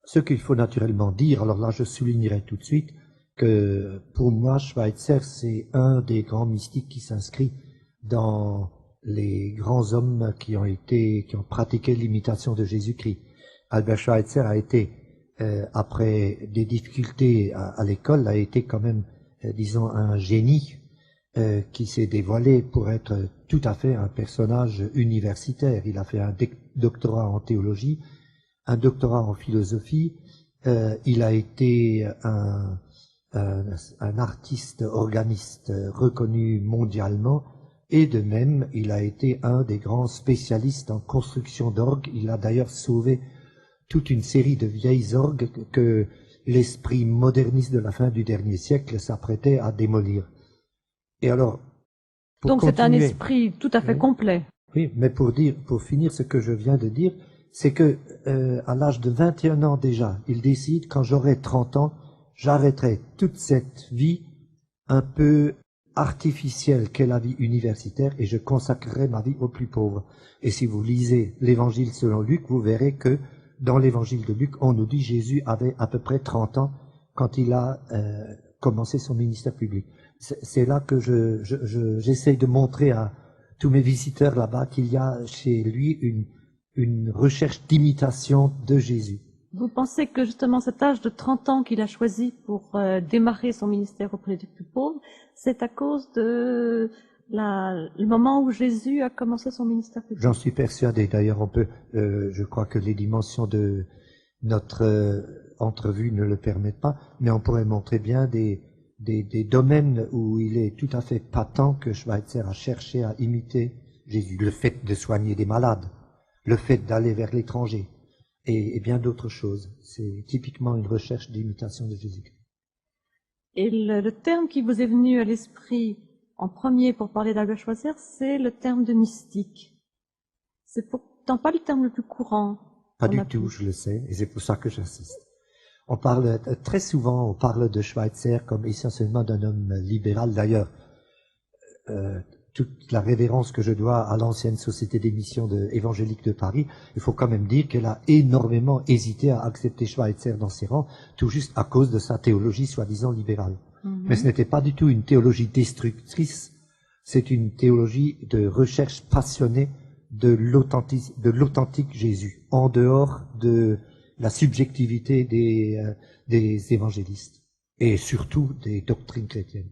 Ce qu'il faut naturellement dire, alors là je soulignerai tout de suite que pour moi Schweitzer c'est un des grands mystiques qui s'inscrit dans les grands hommes qui ont pratiqué l'imitation de Jésus-Christ. Albert Schweitzer a été, après des difficultés à l'école, a été quand même, disons, un génie qui s'est dévoilé pour être tout à fait un personnage universitaire. Il a fait un doctorat en théologie, un doctorat en philosophie, il a été un artiste organiste reconnu mondialement, et de même, il a été un des grands spécialistes en construction d'orgues. Il a d'ailleurs sauvé toute une série de vieilles orgues que l'esprit moderniste de la fin du dernier siècle s'apprêtait à démolir. Et alors, donc c'est un esprit tout à fait complet. Oui, mais pour finir ce que je viens de dire, c'est que à l'âge de 21 ans déjà, il décide, quand j'aurai 30 ans, j'arrêterai toute cette vie un peu artificielle qu'est la vie universitaire et je consacrerai ma vie aux plus pauvres. Et si vous lisez l'Évangile selon Luc, vous verrez que dans l'Évangile de Luc, on nous dit Jésus avait à peu près 30 ans quand il a commencé son ministère public. C'est là que j'essaye de montrer à tous mes visiteurs là-bas qu'il y a chez lui une recherche d'imitation de Jésus. Vous pensez que justement cet âge de 30 ans qu'il a choisi pour démarrer son ministère auprès des plus pauvres, c'est à cause de le moment où Jésus a commencé son ministère public? J'en suis persuadé. D'ailleurs, on peut, je crois que les dimensions de notre entrevue ne le permettent pas, mais on pourrait montrer bien des domaines où il est tout à fait patent que Schweitzer a cherché à imiter Jésus. Le fait de soigner des malades, le fait d'aller vers l'étranger, et bien d'autres choses. C'est typiquement une recherche d'imitation de Jésus-Christ. Et le terme qui vous est venu à l'esprit en premier pour parler d'Albert Schweitzer, c'est le terme de mystique. C'est pourtant pas le terme le plus courant. Pas du tout, je le sais, et c'est pour ça que j'insiste. On parle très souvent, on parle de Schweitzer comme essentiellement d'un homme libéral. D'ailleurs, toute la révérence que je dois à l'ancienne société d'émission évangélique de Paris, il faut quand même dire qu'elle a énormément hésité à accepter Schweitzer dans ses rangs, tout juste à cause de sa théologie soi-disant libérale. Mais ce n'était pas du tout une théologie destructrice, c'est une théologie de recherche passionnée de l'authentique Jésus, en dehors de la subjectivité des évangélistes, et surtout des doctrines chrétiennes.